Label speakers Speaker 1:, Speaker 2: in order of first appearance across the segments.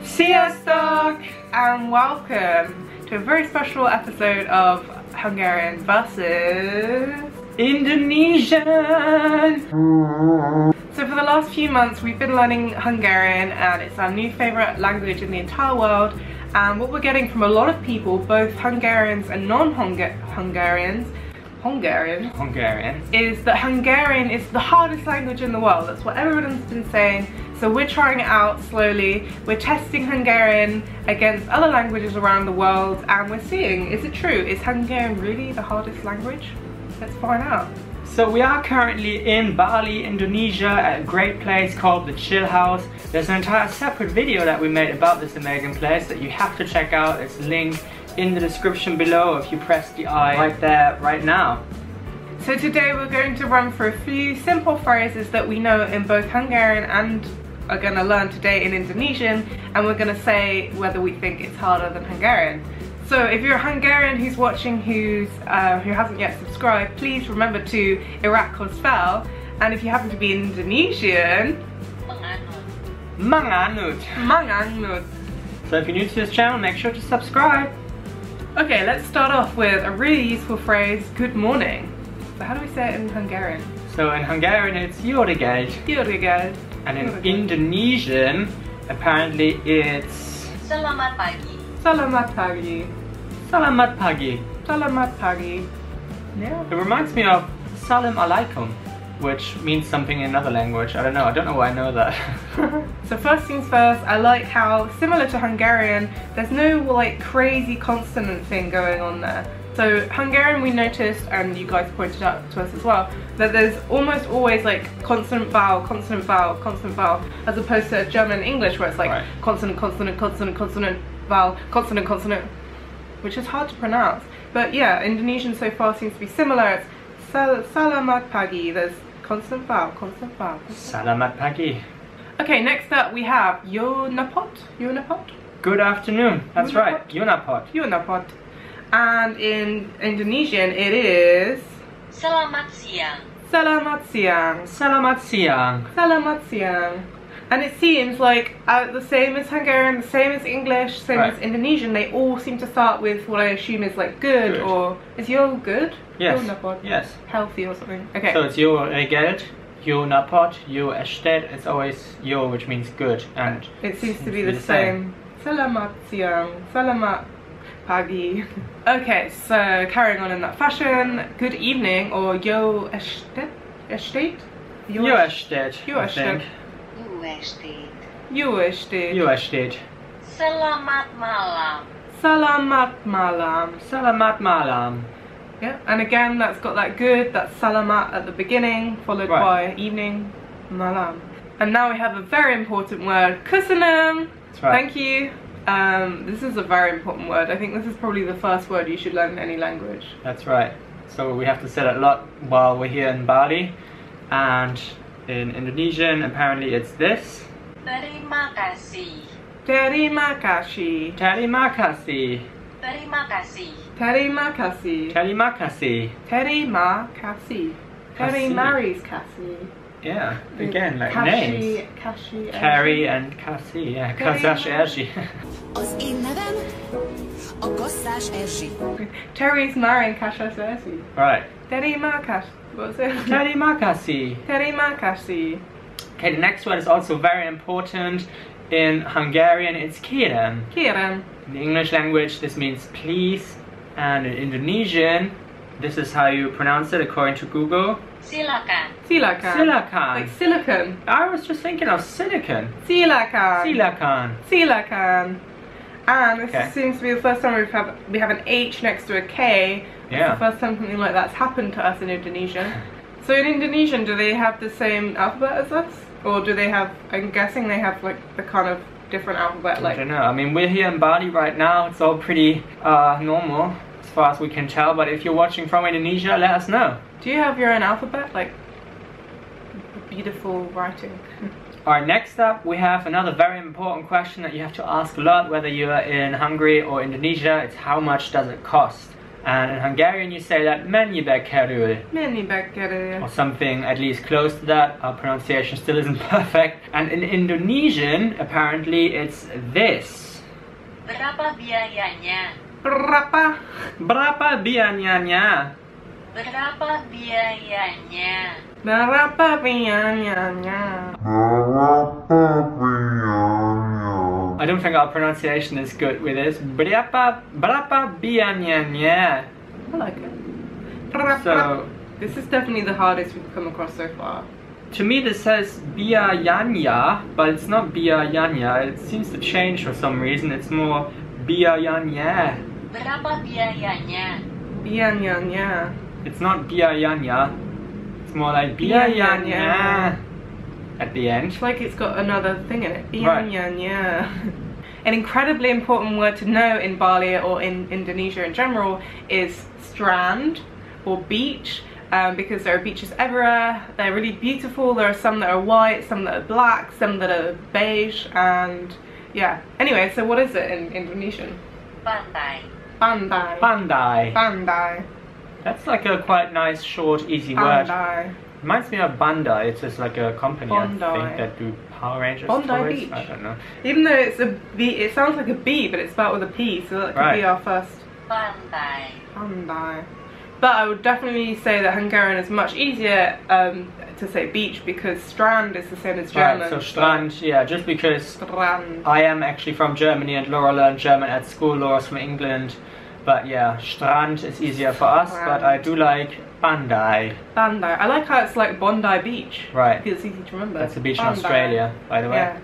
Speaker 1: Sziasztok! And welcome to a very special episode of Hungarian versus Indonesian! So for the last few months we've been learning Hungarian, and it's our new favourite language in the entire world. And what we're getting from a lot of people, both Hungarians and non-Hungarians, is that Hungarian is the hardest language in the world. That's what everyone's been saying. So we're trying it out slowly. We're testing Hungarian against other languages around the world, and we're seeing, is it true? Is Hungarian really the hardest language? Let's find out.
Speaker 2: So we are currently in Bali, Indonesia, at a great place called the Chill House. There's an entire separate video that we made about this amazing place that you have to check out. It's linked in the description below if you press the I right there, right now.
Speaker 1: So today we're going to run through a few simple phrases that we know in both Hungarian and are going to learn today in Indonesian, and we're going to say whether we think it's harder than Hungarian. So if you're a Hungarian who's watching who hasn't yet subscribed, please remember to spell. And if you happen to be Indonesian,
Speaker 2: Manganut.
Speaker 1: Manganut.
Speaker 2: So if you're new to this channel, make sure to subscribe.
Speaker 1: Okay, let's start off with a really useful phrase, good morning. So how do we say it in Hungarian?
Speaker 2: So in Hungarian it's jó reggelt.
Speaker 1: Jó reggelt.
Speaker 2: And in Indonesian, apparently it's
Speaker 3: Selamat pagi.
Speaker 1: Selamat pagi.
Speaker 2: Selamat pagi.
Speaker 1: Selamat pagi. Yeah.
Speaker 2: It reminds me of Salam alaikum, which means something in another language. I don't know why I know that.
Speaker 1: So first things first, I like how, similar to Hungarian, there's no like crazy consonant thing going on there. So Hungarian we noticed, and you guys pointed out to us as well, that there's almost always like consonant vowel, consonant vowel, consonant vowel, as opposed to German and English where it's like consonant, consonant, consonant, consonant, vowel, consonant, consonant, which is hard to pronounce. But yeah, Indonesian so far seems to be similar. It's Selamat pagi, there's consonant vowel, consonant vowel.
Speaker 2: Selamat pagi.
Speaker 1: Okay, next up we have yo napot. Yo napot?
Speaker 2: Good afternoon. That's right. Yo napot.
Speaker 1: Yo napot. And in Indonesian it is
Speaker 3: Selamat siang.
Speaker 1: Selamat siang.
Speaker 2: Selamat siang.
Speaker 1: Selamat siang. And it seems like the same as Hungarian, the same as English, same as Indonesian, they all seem to start with what I assume is like good. Or is yo good?
Speaker 2: Yes.
Speaker 1: Yo napot.
Speaker 2: Yes.
Speaker 1: Healthy or something. Okay.
Speaker 2: So it's jó reggelt, jó napot, jó estét. It's always yo, which means good, and
Speaker 1: it seems to be the same. Selamat siang. Selamat pagi. Okay, so carrying on in that fashion, good evening, or yo estét? Estét?
Speaker 2: Yo estét.
Speaker 1: Yo estét.
Speaker 3: Jó estét.
Speaker 1: Jó estét.
Speaker 2: Jó estét.
Speaker 3: Selamat malam.
Speaker 1: Selamat malam.
Speaker 2: Selamat malam.
Speaker 1: Yeah, and again that's got that good, that salamat at the beginning, followed by evening, malam. And now we have a very important word, Köszönöm.
Speaker 2: That's right.
Speaker 1: Thank you. This is a very important word. I think this is probably the first word you should learn in any language.
Speaker 2: That's right. So we have to say it a lot while we're here in Bali, and in Indonesian apparently it's this.
Speaker 3: Terima kasih.
Speaker 1: Terima kasih.
Speaker 2: Terima kasih.
Speaker 3: Terima kasih.
Speaker 1: Terima kasih.
Speaker 2: Terima kasih.
Speaker 1: Terima kasih. Terry marries Cassie.
Speaker 2: Yeah, again, like
Speaker 1: Kashi,
Speaker 2: names.
Speaker 1: Kashi,
Speaker 2: Carrie and Cassie, yeah. Kassás Erzsi.
Speaker 4: Az én nevem a Kasszás Erzsi.
Speaker 1: Terry's marrying Kassás Erzsi.
Speaker 2: Right.
Speaker 1: Terima kasih. What was it?
Speaker 2: Terima kasih.
Speaker 1: Terima kasih.
Speaker 2: Okay, the next word is also very important. In Hungarian, it's Kérem.
Speaker 1: Kérem.
Speaker 2: In the English language, this means please. And in Indonesian, this is how you pronounce it according to Google.
Speaker 3: Silahkan.
Speaker 1: Silahkan.
Speaker 2: Silahkan.
Speaker 1: Like silicon.
Speaker 2: I was just thinking of silicon.
Speaker 1: Silahkan.
Speaker 2: Silahkan.
Speaker 1: Silahkan. And this
Speaker 2: Okay.
Speaker 1: seems to be the first time we have an H next to a K.
Speaker 2: Yeah.
Speaker 1: It's the first time something like that's happened to us in Indonesian. So in Indonesian, do they have the same alphabet as us? Or do they have, I'm guessing they have like the kind of different alphabet like...
Speaker 2: I don't know. I mean, we're here in Bali right now. It's all pretty normal as far as we can tell. But if you're watching from Indonesia, let us know.
Speaker 1: Do you have your own alphabet? Like beautiful writing?
Speaker 2: Alright, next up we have another very important question that you have to ask a lot, whether you're in Hungary or Indonesia. It's how much does it cost? And in Hungarian you say that mennyibe kerül.
Speaker 1: Mennyibe kerül.
Speaker 2: Or something at least close to that. Our pronunciation still isn't perfect. And in Indonesian, apparently it's this.
Speaker 3: Berapa biayanya?
Speaker 1: Berapa?
Speaker 2: Berapa biayanya?
Speaker 3: Berapa biayanya?
Speaker 1: Berapa biayanya?
Speaker 2: I don't think our pronunciation is good with this. Berapa biayanya?
Speaker 1: I like it. Berapa?
Speaker 2: So,
Speaker 1: this is definitely the hardest we've come across so far.
Speaker 2: to me this says biayanya, but it's not biayanya. It seems to change for some reason. It's more biayanya.
Speaker 3: Berapa biayanya?
Speaker 1: Biayanya.
Speaker 2: It's not biayanya. It's more like biayanya at the end.
Speaker 1: It's like it's got another thing in it.
Speaker 2: Right.
Speaker 1: Biayanya. An incredibly important word to know in Bali or in Indonesia in general is strand or beach, because there are beaches everywhere. They're really beautiful. There are some that are white, some that are black, some that are beige, and yeah. Anyway, so what is it in Indonesian?
Speaker 3: Pantai.
Speaker 1: Pantai.
Speaker 2: Pandai.
Speaker 1: Pandai.
Speaker 2: That's like a quite nice, short, easy word.
Speaker 1: Pandai.
Speaker 2: Reminds me of Bandai. It's just like a company, I
Speaker 1: Bondi.
Speaker 2: think, that do Power Rangers
Speaker 1: Bondi
Speaker 2: toys.
Speaker 1: Beach.
Speaker 2: I don't know.
Speaker 1: Even though it's a B, it sounds like a B, but it's spelled with a P, so that could
Speaker 2: Right.
Speaker 1: be our first.
Speaker 3: Pantai.
Speaker 1: Pandai. But I would definitely say that Hungarian is much easier to say beach because strand is the same as German.
Speaker 2: Right, so Strand, yeah, just because
Speaker 1: Strand.
Speaker 2: I am actually from Germany and Laura learned German at school. Laura's from England. But yeah, Strand is easier for us, but I do like Bandai.
Speaker 1: Bandai. I like how it's like Bondi Beach.
Speaker 2: Right.
Speaker 1: Because it's easy to remember.
Speaker 2: That's a beach in
Speaker 1: Bandai.
Speaker 2: Australia, by the way.
Speaker 1: Yeah.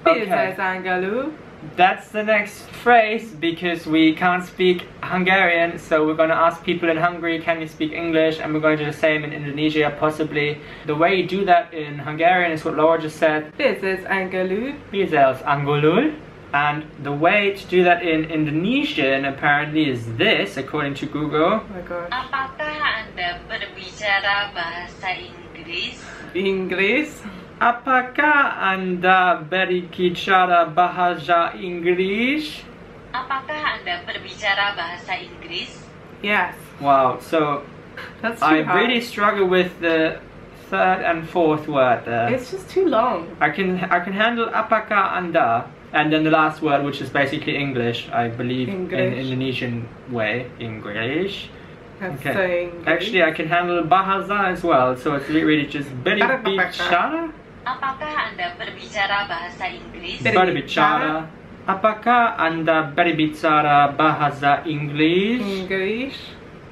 Speaker 2: Okay.
Speaker 1: Beszélsz angolul?
Speaker 2: That's the next phrase because we can't speak Hungarian, so we're going to ask people in Hungary, can you speak English? And we're going to do the same in Indonesia, possibly. The way you do that in Hungarian is what Laura just said.
Speaker 1: Beszélsz angolul?
Speaker 2: Beszélsz angolul. And the way to do that in Indonesian apparently is this, according to Google.
Speaker 1: Oh my gosh.
Speaker 3: Apakah Anda berbicara bahasa Inggris?
Speaker 1: Inggris?
Speaker 2: Apakah Anda berbicara bahasa Inggris?
Speaker 3: Apakah Anda berbicara bahasa Inggris?
Speaker 1: Yes.
Speaker 2: Wow, so
Speaker 1: That's too
Speaker 2: I
Speaker 1: hard.
Speaker 2: really struggle with the third and fourth word there.
Speaker 1: It's just too long.
Speaker 2: I can handle apakah Anda, and then the last word, which is basically English, I believe, in
Speaker 1: English.
Speaker 2: Indonesian way, English.
Speaker 1: That's
Speaker 2: Okay.
Speaker 1: so English.
Speaker 2: Actually, I can handle bahasa as well, so it's really just berbicara.
Speaker 3: Apakah Anda berbicara bahasa Inggris?
Speaker 2: Berbicara. Apakah Anda berbicara bahasa Inggris?
Speaker 1: English.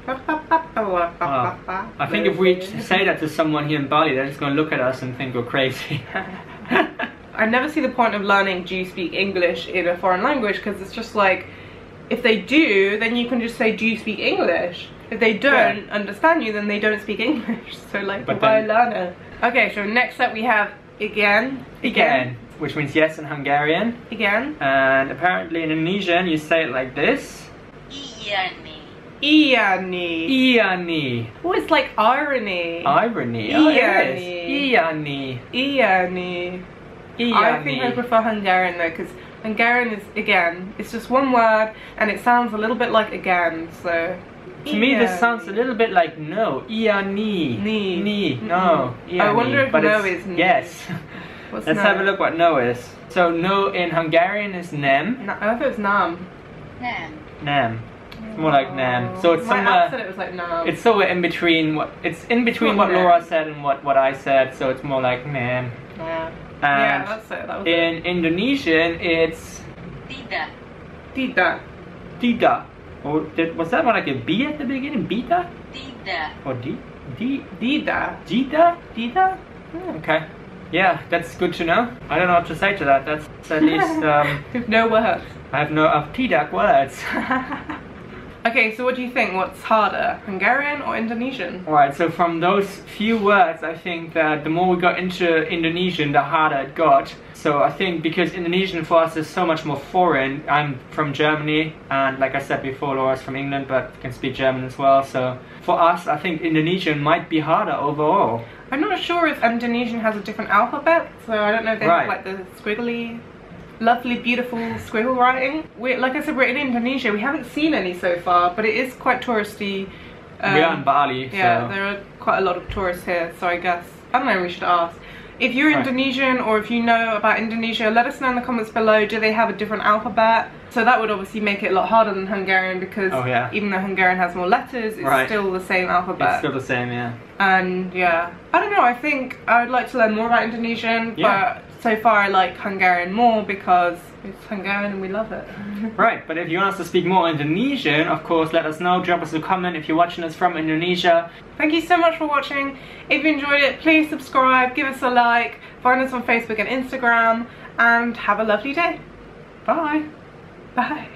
Speaker 2: I think if we say that to someone here in Bali, they're just going to look at us and think we're crazy.
Speaker 1: I never see the point of learning do you speak English in a foreign language, because it's just like, if they do, then you can just say do you speak English. If they don't understand you, then they don't speak English. So like,
Speaker 2: But
Speaker 1: why
Speaker 2: then-
Speaker 1: learn it? Okay, so next up we have again.
Speaker 2: Again, which means yes in Hungarian.
Speaker 1: Again.
Speaker 2: And apparently in Indonesian you say it like this.
Speaker 3: Iya nih.
Speaker 1: Iya nih.
Speaker 2: Iya nih.
Speaker 1: Oh, it's like irony.
Speaker 2: Irony. Oh,
Speaker 1: Iya
Speaker 2: yes.
Speaker 1: nih.
Speaker 2: Iya nih.
Speaker 1: Iya nih.
Speaker 2: Iya
Speaker 1: I think I
Speaker 2: nih.
Speaker 1: prefer Hungarian though, because Hungarian is, again, it's just one word and it sounds a little bit like again, so.
Speaker 2: To me this
Speaker 1: Iya
Speaker 2: sounds a
Speaker 1: nih.
Speaker 2: little bit like no. Iya nih.
Speaker 1: Ni.
Speaker 2: Ni. No. Iya
Speaker 1: I wonder
Speaker 2: nih.
Speaker 1: if
Speaker 2: But
Speaker 1: no
Speaker 2: it's-
Speaker 1: is ni.
Speaker 2: Yes.
Speaker 1: What's
Speaker 2: Let's
Speaker 1: no?
Speaker 2: have a look what no is. So no in Hungarian is nem.
Speaker 1: No, I thought it was nam.
Speaker 3: Nam.
Speaker 2: Nem. It's more like nam. So it's
Speaker 1: My app said
Speaker 2: somewhere.
Speaker 1: it was like nam.
Speaker 2: It's somewhere in between what. It's in between
Speaker 1: not
Speaker 2: what
Speaker 1: nem.
Speaker 2: Laura said and what I said. So it's more like nem.
Speaker 1: yeah.
Speaker 2: And
Speaker 1: Yeah, that's it. That was
Speaker 2: in
Speaker 1: it.
Speaker 2: Indonesian it's
Speaker 3: Tidak.
Speaker 1: Tidak.
Speaker 2: tidak. Or was that one like a B at the beginning? Beta?
Speaker 3: Tidak.
Speaker 2: Or D? D?
Speaker 1: Dida.
Speaker 2: Jita?
Speaker 1: Dida?
Speaker 2: Okay. Yeah, that's good to know. I don't know what to say to that. That's at least
Speaker 1: With no words.
Speaker 2: I have no of tidak words.
Speaker 1: Okay, so what do you think? What's harder, Hungarian or Indonesian?
Speaker 2: Alright, so from those few words, I think that the more we got into Indonesian, the harder it got. So I think because Indonesian for us is so much more foreign. I'm from Germany, and like I said before, Laura's from England, but can speak German as well. So for us, I think Indonesian might be harder overall.
Speaker 1: I'm not sure if Indonesian has a different alphabet, so I don't know if they
Speaker 2: Right.
Speaker 1: have like the squiggly lovely, beautiful scribble writing. Like I said, we're in Indonesia. We haven't seen any so far, but it is quite touristy.
Speaker 2: We are in Bali.
Speaker 1: Yeah,
Speaker 2: so.
Speaker 1: there are quite a lot of tourists here, so I guess, I don't know, we should ask. If you're Indonesian or if you know about Indonesia, let us know in the comments below. Do they have a different alphabet? So that would obviously make it a lot harder than Hungarian, because even though Hungarian has more letters, it's still the same alphabet.
Speaker 2: It's still the same, yeah.
Speaker 1: And yeah, I don't know, I think I would like to learn more about Indonesian, but so far I like Hungarian more because it's Hungarian and we love it.
Speaker 2: Right, but if you want us to speak more Indonesian, of course, let us know. Drop us a comment if you're watching us from Indonesia.
Speaker 1: Thank you so much for watching. If you enjoyed it, please subscribe, give us a like, find us on Facebook and Instagram, and have a lovely day.
Speaker 2: Bye.
Speaker 1: Bye.